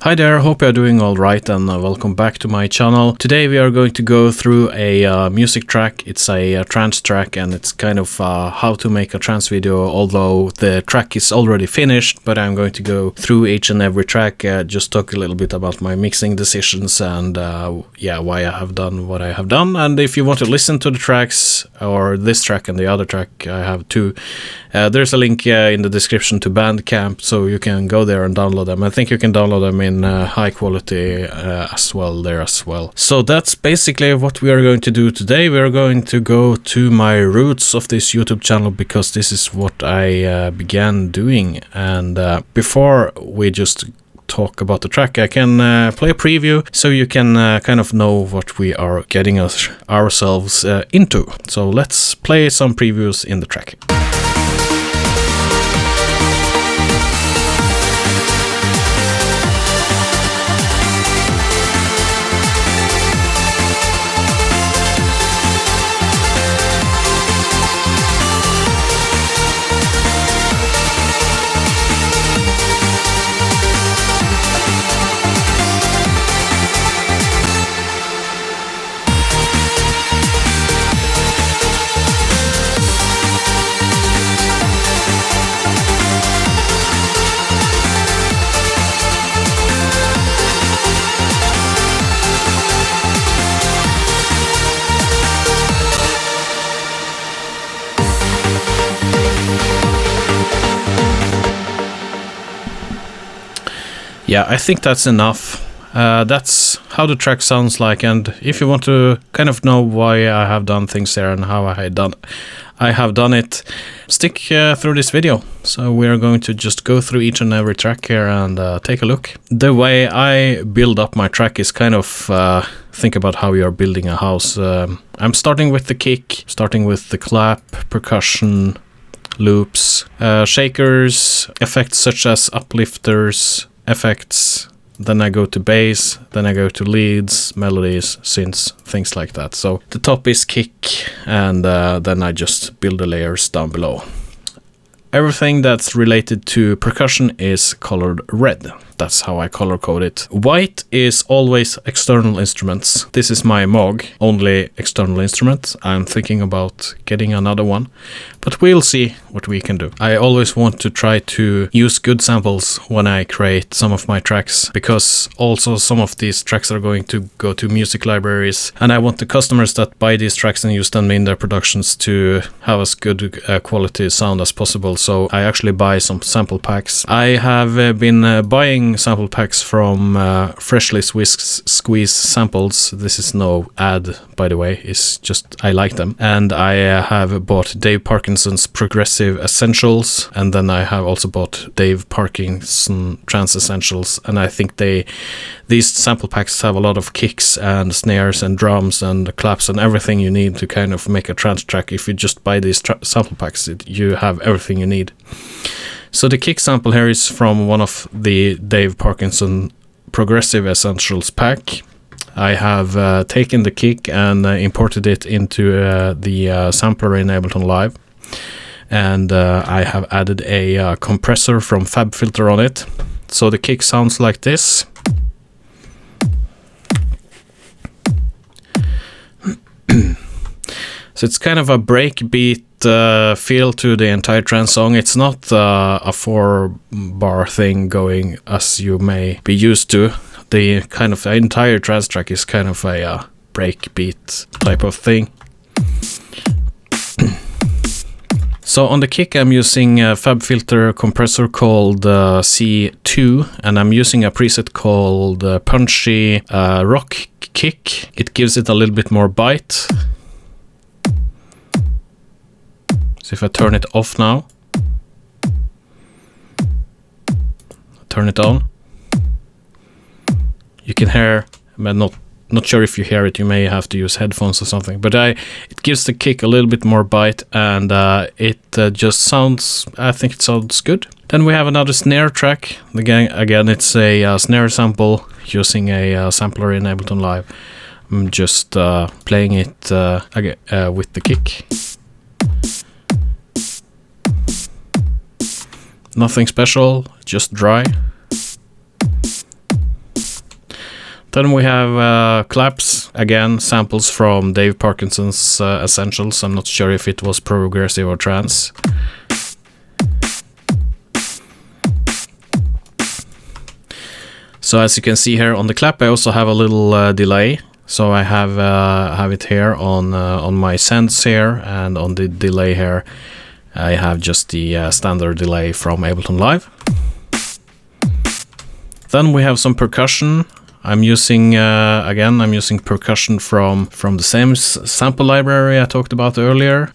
Hi there, hope you're doing alright and welcome back to my channel. Today we are going to go through a music track. It's a trance track and it's kind of how to make a trance video, although the track is already finished, but I'm going to go through each and every track, just talk a little bit about my mixing decisions and why I have done what I have done. And if you want to listen to the tracks, or this track and the other track, I have two, there's a link in the description to Bandcamp, so you can go there and download them. I think you can download them in high quality as well there as well. So that's basically what we are going to do today. We are going to go to my roots of this YouTube channel because this is what I began doing. And before we just talk about the track, I can play a preview so you can kind of know what we are getting ourselves into. So let's play some previews in the track. Yeah, I think that's enough. That's how the track sounds like, and if you want to kind of know why I have done things there and how I have done it, stick through this video. So we are going to just go through each and every track here and take a look. The way I build up my track is kind of think about how you're building a house. I'm starting with the kick, starting with the clap, percussion, loops, shakers, effects such as uplifters, effects, then I go to bass, then I go to leads, melodies, synths, things like that. So the top is kick, and then I just build the layers down below. Everything that's related to percussion is colored red. That's how I color code it. White is always external instruments. This is my Moog, only external instrument. I'm thinking about getting another one, but we'll see what we can do. I always want to try to use good samples when I create some of my tracks, because also some of these tracks are going to go to music libraries, and I want the customers that buy these tracks and use them in their productions to have as good quality sound as possible. So I actually buy some sample packs. I have been buying sample packs from Freshly Squeezed Samples. This is no ad, by the way, it's just I like them. And I have bought Dave Parkinson's Progressive Essentials, and then I have also bought Dave Parkinson Trance Essentials, and I think these sample packs have a lot of kicks and snares and drums and claps and everything you need to kind of make a trance track. If you just buy these sample packs, you have everything you need. So the kick sample here is from one of the Dave Parkinson Progressive Essentials pack. I have taken the kick and imported it into the sampler in Ableton Live, and I have added a compressor from FabFilter on it. So the kick sounds like this. So it's kind of a breakbeat feel to the entire trance song. It's not a 4-bar thing going as you may be used to. The kind of entire trance track is kind of a breakbeat type of thing. So on the kick I'm using a FabFilter compressor called C2, and I'm using a preset called Punchy Rock Kick. It gives it a little bit more bite. So if I turn it off now, turn it on, you can hear, I'm not sure if you hear it, you may have to use headphones or something, but it gives the kick a little bit more bite, and it just sounds, I think it sounds good. Then we have another snare track. Again, it's a snare sample using a sampler in Ableton Live. I'm just playing it with the kick. Nothing special, just dry. Then we have claps, again, samples from Dave Parkinson's Essentials. I'm not sure if it was progressive or trance. So as you can see here on the clap, I also have a little delay. So I have it here on my Synths here, and on the delay here, I have just the standard delay from Ableton Live. Then we have some percussion. I'm using percussion from the same sample library I talked about earlier.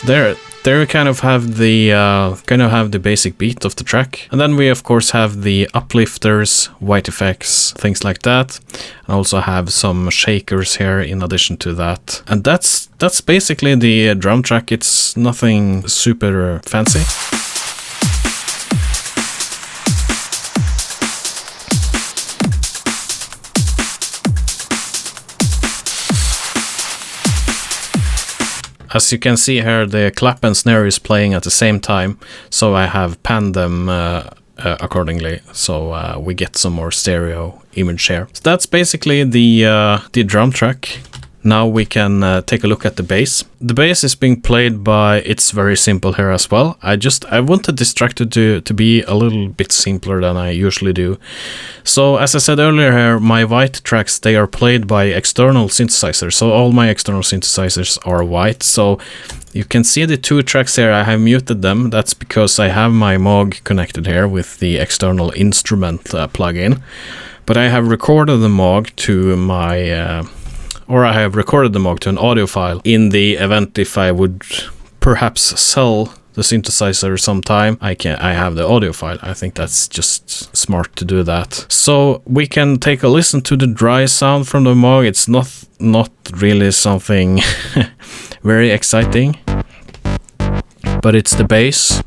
There we kind of have the basic beat of the track, and then we of course have the uplifters, white effects, things like that. I also have some shakers here in addition to that, and that's basically the drum track. It's nothing super fancy. As you can see here, the clap and snare is playing at the same time, so I have panned them accordingly, so we get some more stereo image here. So that's basically the drum track. Now we can take a look at the bass. The bass is being played by, it's very simple here as well. I wanted this track to be a little bit simpler than I usually do. So as I said earlier here, my white tracks, they are played by external synthesizers. So all my external synthesizers are white. So you can see the two tracks here, I have muted them. That's because I have my Moog connected here with the external instrument plugin. But I have recorded the Moog to my... or I have recorded the Moog to an audio file in the event if I would perhaps sell the synthesizer sometime. I have the audio file. I think that's just smart to do that. So we can take a listen to the dry sound from the Moog. It's not really something very exciting, but it's the bass.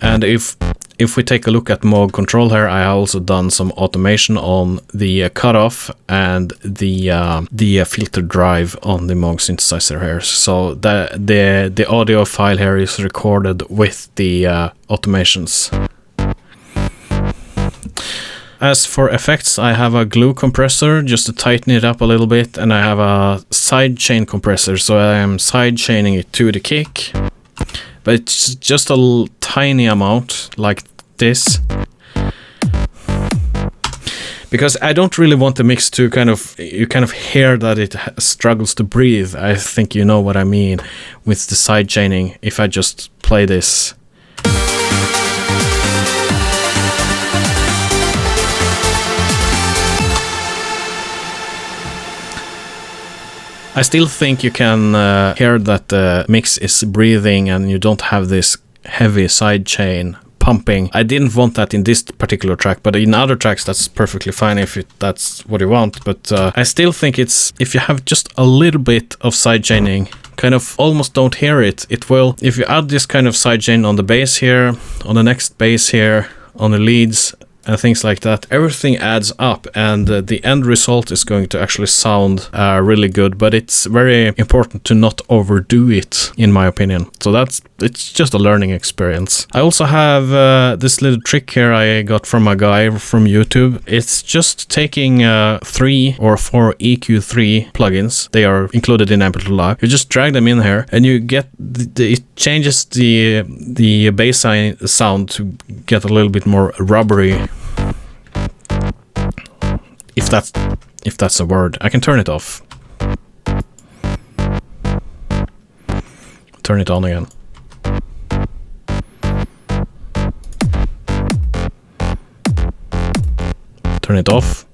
And if we take a look at Moog control here, I also done some automation on the cutoff and the filter drive on the Moog synthesizer here. So the audio file here is recorded with the automations. As for effects, I have a glue compressor just to tighten it up a little bit, and I have a sidechain compressor, so I am sidechaining it to the kick. But it's just a tiny amount, like this. Because I don't really want the mix to you kind of hear that it struggles to breathe. I think you know what I mean with the side chaining. If I just play this. I still think you can hear that the mix is breathing and you don't have this heavy sidechain pumping. I didn't want that in this particular track, but in other tracks that's perfectly fine if that's what you want. But I still think it's, if you have just a little bit of sidechaining, kind of almost don't hear it. It will, if you add this kind of sidechain on the bass here, on the next bass here, on the leads, and things like that, everything adds up, and the end result is going to actually sound really good. But it's very important to not overdo it, in my opinion. So it's just a learning experience. I also have this little trick here I got from a guy from YouTube. It's just taking 3 or 4 EQ3 plugins. They are included in Ableton Live. You just drag them in here, and you get it changes the bass sound to get a little bit more rubbery. If that's a word. I can turn it off. Turn it on again. Turn it off.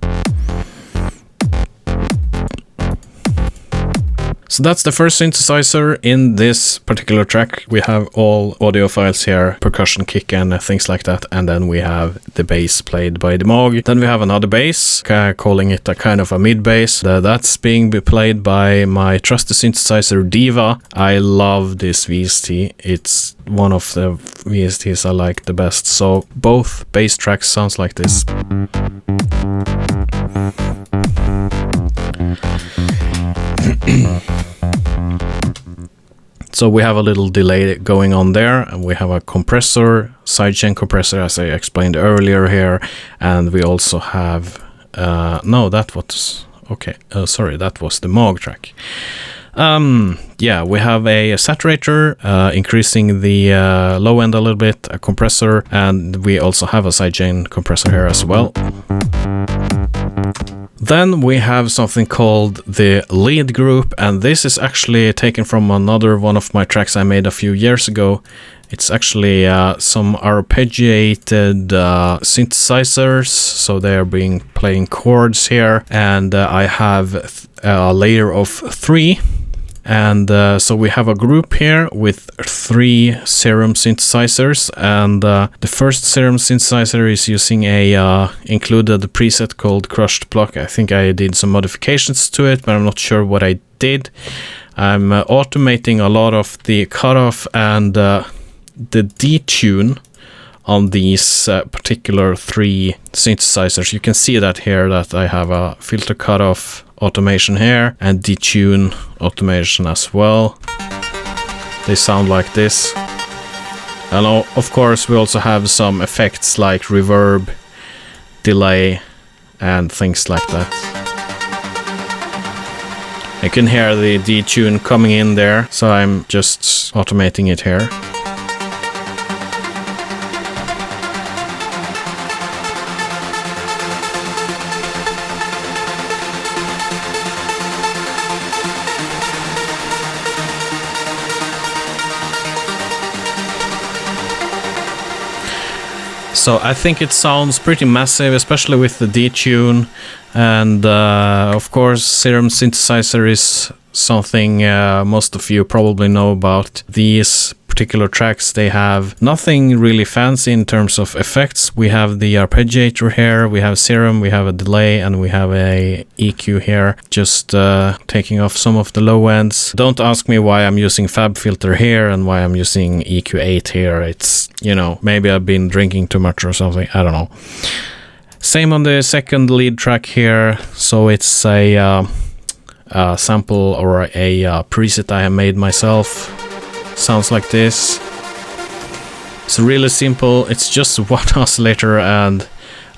So that's the first synthesizer in this particular track. We have all audio files here, percussion, kick and things like that. And then we have the bass played by the Moog. Then we have another bass, calling it a kind of a mid bass. That's being played by my trusty synthesizer Diva. I love this VST. It's one of the VSTs I like the best. So both bass tracks sounds like this. So we have a little delay going on there, and we have a compressor, sidechain compressor, as I explained earlier here, and we also have no, that was okay. Sorry, that was the Moog track. Yeah, we have a saturator, increasing the low end a little bit, a compressor, and we also have a sidechain compressor here as well. Then we have something called the lead group, and this is actually taken from another one of my tracks I made a few years ago. It's actually some arpeggiated synthesizers, so they are playing chords here, and I have a layer of 3. And so we have a group here with 3 Serum synthesizers, and the first Serum synthesizer is using a included preset called Crushed Pluck. I think I did some modifications to it, but I'm not sure what I did. I'm automating a lot of the cutoff and the detune on these particular 3 synthesizers. You can see that here, that I have a filter cutoff automation here and detune automation as well. They sound like this. And of course we also have some effects like reverb, delay, and things like that. I can hear the detune coming in there, so I'm just automating it here. So I think it sounds pretty massive, especially with the detune, and of course Serum synthesizer is something most of you probably know about. These particular tracks, they have nothing really fancy in terms of effects. We have the arpeggiator here, we have Serum, we have a delay, and we have a EQ here, just taking off some of the low ends. Don't ask me why I'm using Fab Filter here and why I'm using EQ8 here. It's, you know, maybe I've been drinking too much or something, I don't know. Same on the second lead track here, so it's a sample or a preset I have made myself. Sounds like this. It's really simple. It's just one oscillator and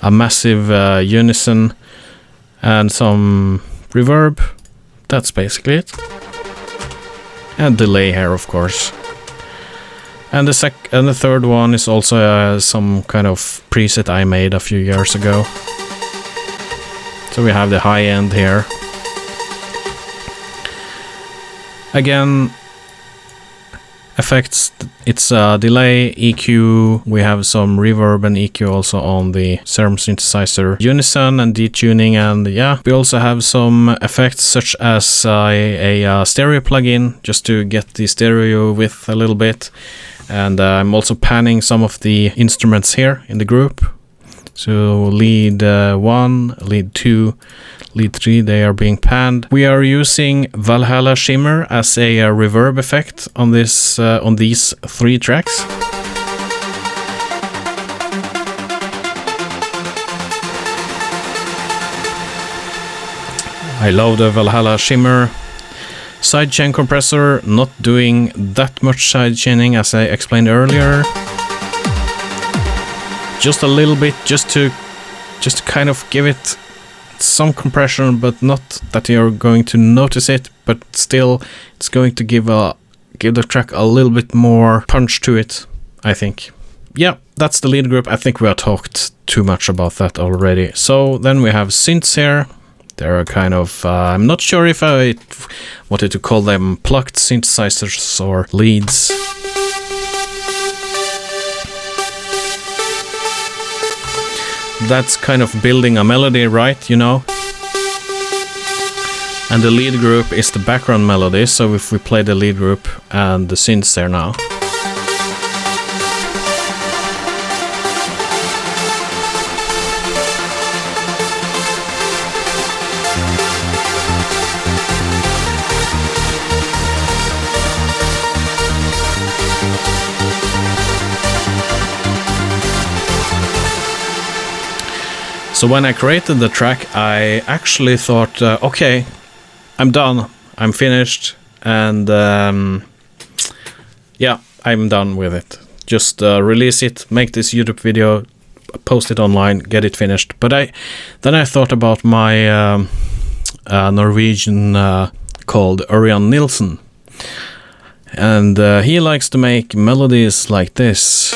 a massive unison and some reverb. That's basically it. And delay here, of course. And the third one is also some kind of preset I made a few years ago. So we have the high end here. Again, effects, it's a delay, EQ, we have some reverb and EQ also on the Serum synthesizer, unison and detuning, and yeah, we also have some effects such as a stereo plugin, just to get the stereo width a little bit, and I'm also panning some of the instruments here in the group. So lead 1, lead 2, lead 3, they are being panned. We are using Valhalla Shimmer as a reverb effect on this on these 3 tracks. I love the Valhalla Shimmer. Sidechain compressor, not doing that much sidechaining as I explained earlier. Just a little bit, just to kind of give it some compression, but not that you're going to notice it, but still it's going to give the track a little bit more punch to it, I think. Yeah, that's the lead group. I think we have talked too much about that already. So then we have synths here. They're kind of, I'm not sure if I wanted to call them plucked synthesizers or leads. That's kind of building a melody, right, you know? And the lead group is the background melody, so if we play the lead group and the synths there now. So when I created the track, I actually thought, okay, I'm done, I'm finished, and yeah, I'm done with it. Just release it, make this YouTube video, post it online, get it finished. But then I thought about my Norwegian called Orjan Nilsen, and he likes to make melodies like this.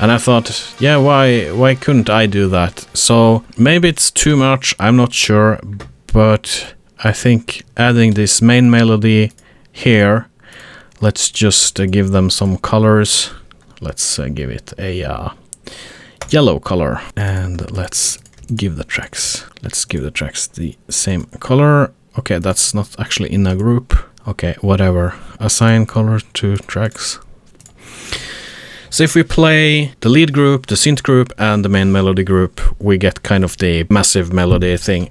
And I thought, yeah, why couldn't I do that? So maybe it's too much, I'm not sure, but I think adding this main melody here, let's just give them some colors. Let's give it a yellow color, and let's give the tracks the same color. Okay, that's not actually in a group. Okay, whatever. Assign color to tracks. So if we play the lead group, the synth group, and the main melody group, we get kind of the massive melody thing.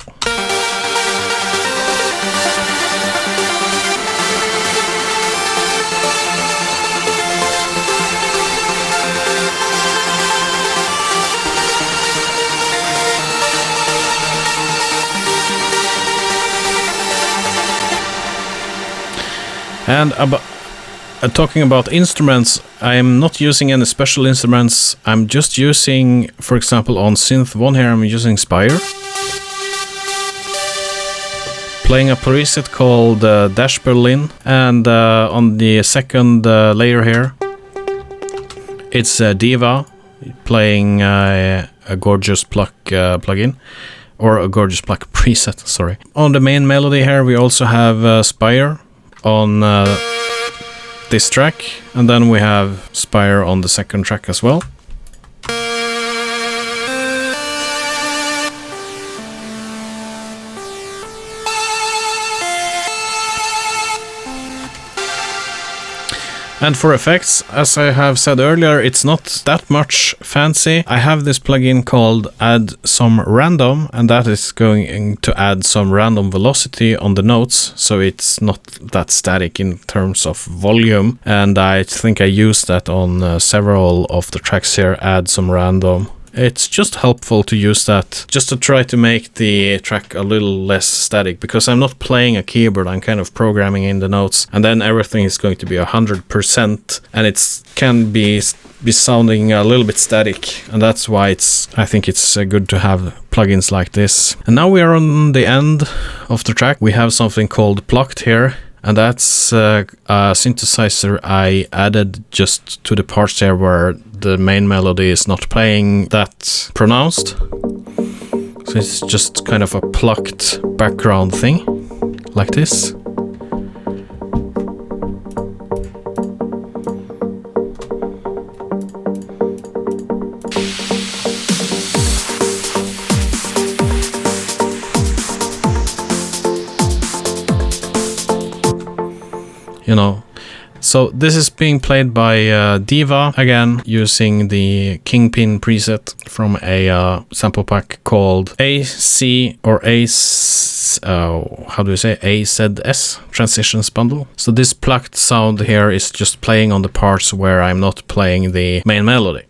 And talking about instruments, I'm not using any special instruments. I'm just using, for example, on synth 1 here, I'm using Spire. Playing a preset called Dash Berlin, and on the second layer here, it's Diva, playing a gorgeous plugin. Or a gorgeous Plucked preset, sorry. On the main melody here, we also have Spire on this track, and then we have Spire on the second track as well. And for effects, as I have said earlier, it's not that much fancy. I have this plugin called Add Some Random, and that is going to add some random velocity on the notes, so it's not that static in terms of volume. And I think I used that on several of the tracks here, Add Some Random. It's just helpful to use that, just to try to make the track a little less static, because I'm not playing a keyboard, I'm kind of programming in the notes, and then everything is going to be 100%, and it can be sounding a little bit static, and that's why I think it's good to have plugins like this. And now we are on the end of the track. We have something called Plucked here, and that's a synthesizer I added just to the parts there where the main melody is not playing that pronounced. So it's just kind of a plucked background thing, like this. You know, so this is being played by Diva, again using the Kingpin preset from a sample pack called AC or how do you say, AZS Transitions Bundle. So this plucked sound here is just playing on the parts where I'm not playing the main melody.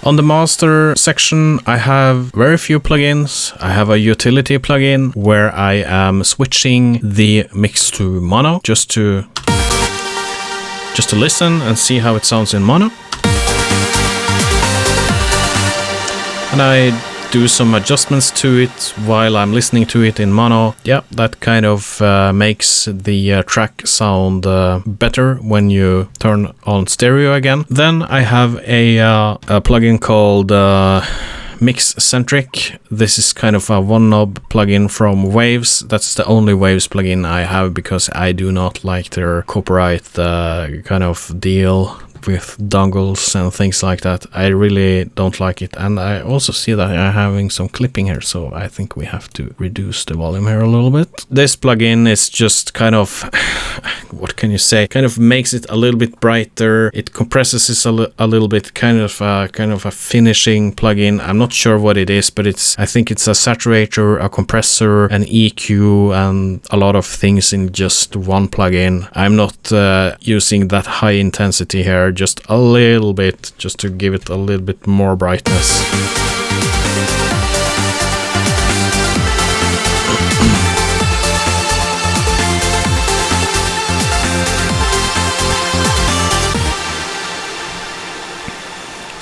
On the master section, I have very few plugins. I have a utility plugin where I am switching the mix to mono just to listen and see how it sounds in mono. And I do some adjustments to it while I'm listening to it in mono. Yeah, that kind of makes the track sound better when you turn on stereo again. Then I have a plugin called Mix Centric. This is kind of a one knob plugin from Waves. That's the only Waves plugin I have because I do not like their copyright kind of deal with dongles and things like that. I really don't like it, and I also see that I'm having some clipping here, so I think we have to reduce the volume here a little bit. This plugin is just kind of, what can you say, kind of makes it a little bit brighter. It compresses it a little bit, kind of a finishing plugin. I'm not sure what it is, but I think it's a saturator, a compressor, an EQ, and a lot of things in just one plugin. I'm not using that high intensity here, just a little bit, just to give it a little bit more brightness.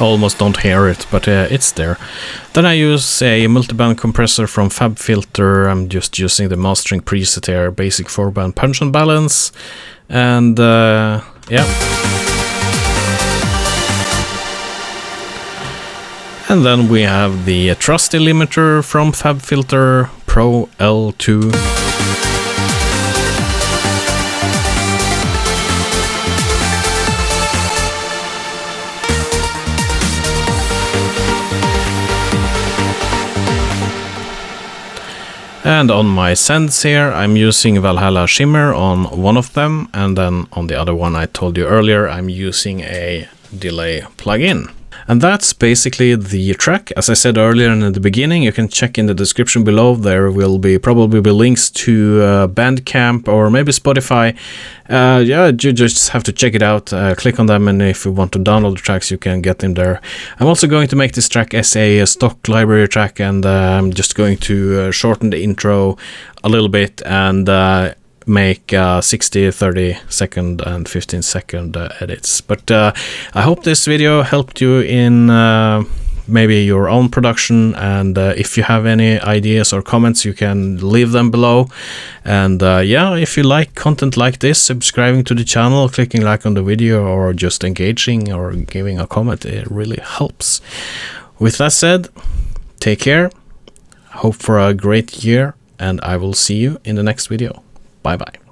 Almost don't hear it, but it's there. Then I use a multiband compressor from FabFilter. I'm just using the mastering preset here, basic 4-band punch and balance, and yeah. And then we have the trusty limiter from FabFilter Pro L2. And on my Synths here, I'm using Valhalla Shimmer on one of them, and then on the other one I told you earlier, I'm using a delay plugin. And that's basically the track. As I said earlier in the beginning, you can check in the description below. There will probably be links to Bandcamp or maybe Spotify. Yeah, you just have to check it out. Click on them, and if you want to download the tracks, you can get them there. I'm also going to make this track as a stock library track, and I'm just going to shorten the intro a little bit and make 60, 30 second and 15 second edits. But I hope this video helped you in maybe your own production, and if you have any ideas or comments, you can leave them below. And yeah, if you like content like this, subscribing to the channel, clicking like on the video, or just engaging or giving a comment, it really helps. With that said, take care, hope for a great year, and I will see you in the next video. Bye bye.